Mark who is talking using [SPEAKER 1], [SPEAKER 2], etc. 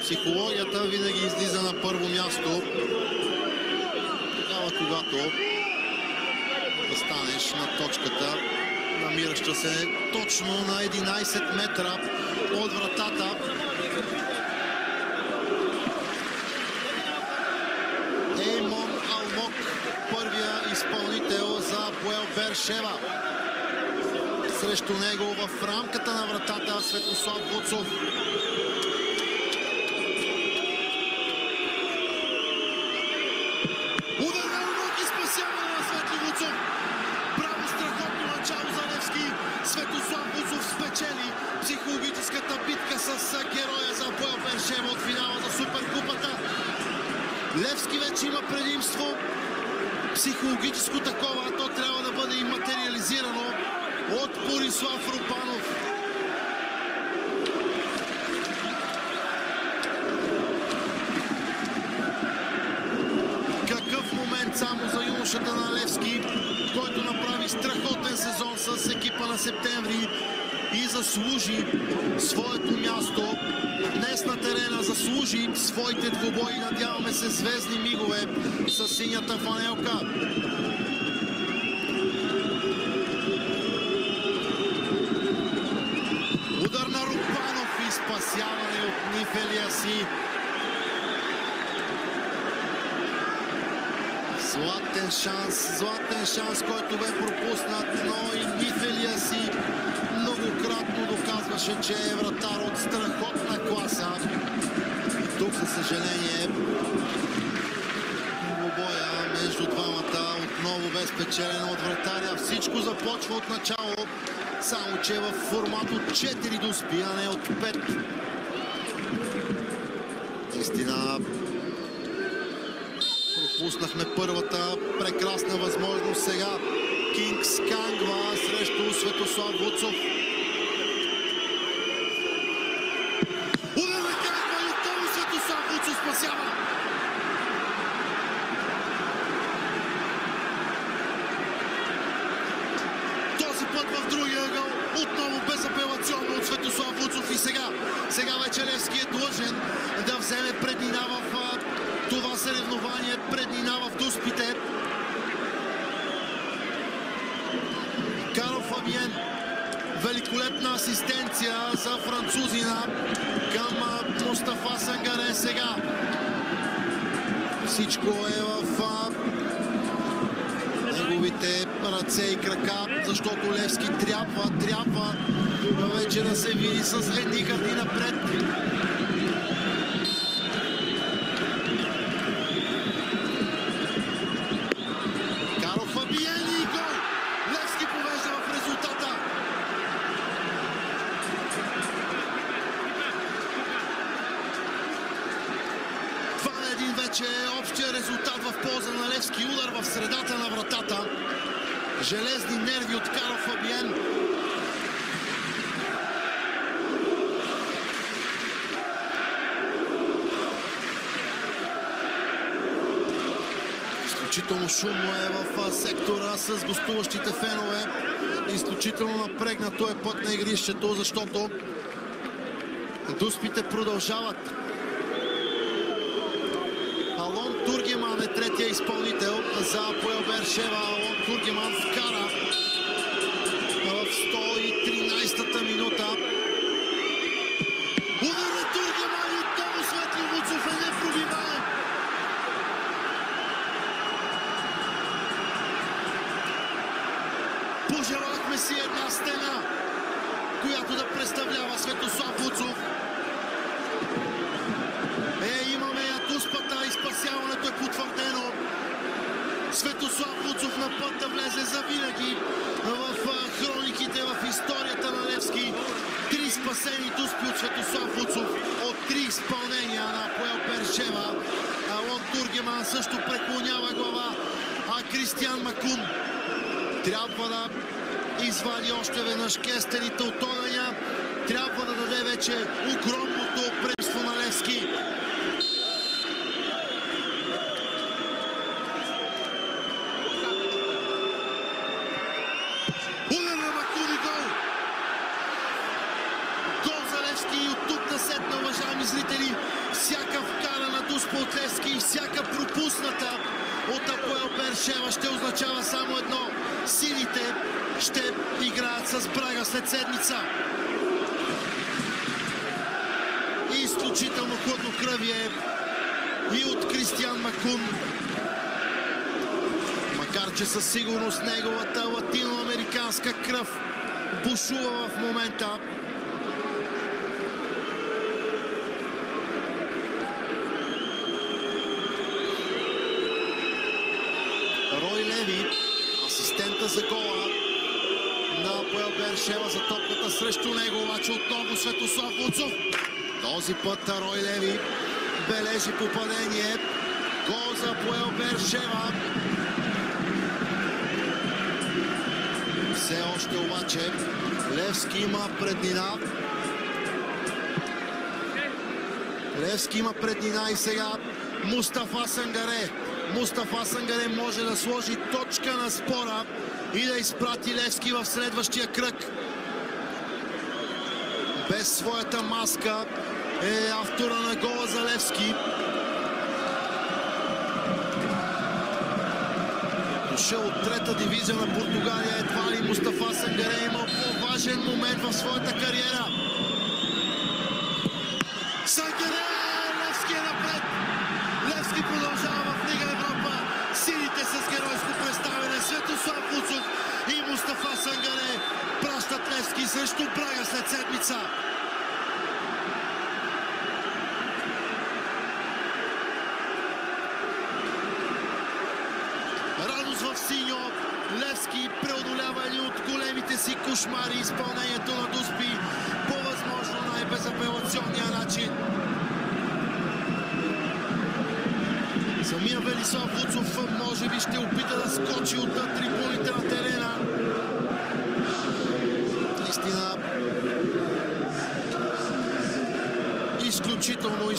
[SPEAKER 1] Психологията винаги излиза на първо място. Тогава, когато застанеш на точката, намираща се точно на 11 метра от вратата. Еймон Алмок, първия изпълнител за Апоел Бершева. Срещу него в рамката на вратата Светослав Вуцов. Удар на Алмок и спасяване на Светли Вуцов. Браво, страхотно начало за Левски. Светослав Вуцов спечели психологическата битка с героя за Апоел Бершева от финала за Суперкупата. Левски вече има предимство. Психологическо такова, то трябва да бъде и материализирано от Борислав Рупанов. Какъв момент само за юношата на Левски, който направи страхотен сезон с екипа на Септември и заслужи своето място днес на терена, заслужи своите двубои. Надяваме се звездни мигове с синята фанелка. Удар на Рупанов и спасяване от Ниф Елиаси. Златен шанс, който бе пропуснат, но и Ниф Елиаси многократно доказваше, че е вратар от страхотна класа. Тук, за съжаление, двубоя между двамата отново бе спечелено от вратаря. Всичко започва от начало, само че в формат от 4 доспи, а не от 5. Наистина пропуснахме първата прекрасна възможност. Сега Кингс Кангва срещу Светослав Вуцов. Удар на Кангва и отново Светослав Вуцов спасява. Този път в другия ъгъл, отново безапелационно от Светослав Вуцов. И сега вече Левски е длъжен да вземе преднина в това съревнование, преднина в дуспите. Карл Фабиен, великолепна асистенция за французина към Мустафа Сангаре. Сега всичко е в неговите ръце и крака, защото Левски трябва вече да се види с едни харди напред. Карл Фабиен и гол! Левски повежда в резултата. Това на един вече е общия резултат в полза на Левски. Удар в средата на вратата. Железни нерви от Карл Фабиен. Изключително шумно е в сектора с гостуващите фенове. Изключително напрегнато е път на игрището, защото дуспите продължават. Алон Тургеман е третия изпълнител за Апоел Бершева. Алон Тургеман вкара в 113-та минута. Удар на Тургеман и отново Светли Вуцов е непробиваем. Пожелахме си една стена, която да представлява Светослав Вуцов. Имаме я дуспата и спасяването е потвърдено. Светослав Вуцов на път да влезе завинаги в хрониките, в историята на Левски. 3 спасени дуспи от Светослав Вуцов от 3 изпълнения на Апоел Бершева. Алон Тургеман също преклонява глава, а Кристиан Макун трябва да извади още веднъж кестените от огъня. Трябва да даде вече огромното предимство на Левски. допусната от Апоел Бершева ще означава само едно. Сините ще играят с Брага след седмица. Изключително хладнокръвие и от Кристиан Макун. Макар че със сигурност неговата латиноамериканска кръв бушува в момента. Рой Леви, асистента за гола на Апоел Бершева, за топката срещу него, обаче отново Светослав Луцов. Този път Рой Леви бележи попадение. Гол за Апоел Бершева. Все още обаче Левски има преднина. Левски има преднина и сега Мустафа Сангаре. Мустафа Сангаре може да сложи точка на спора и да изпрати Левски в следващия кръг. Без своята маска е автора на гола за Левски. Дошъл от трета дивизия на Португалия, едва ли Мустафа Сангаре има по-важен момент в своята кариера. Сангаре! Левски е напред! Левски продължава в Лига Европа. Сините с геройско представяне. Светослав Луцов и Мустафа Сангаре пращат Левски срещу Брага след седмица. Радост в синьо. Левски преодолява един от големите си кошмари. Изпълнението на Дуспи по възможно най-безапелационния начин. Самия Велислав Луцов може би ще опита да скочи от трибуните на терена. Наистина изключително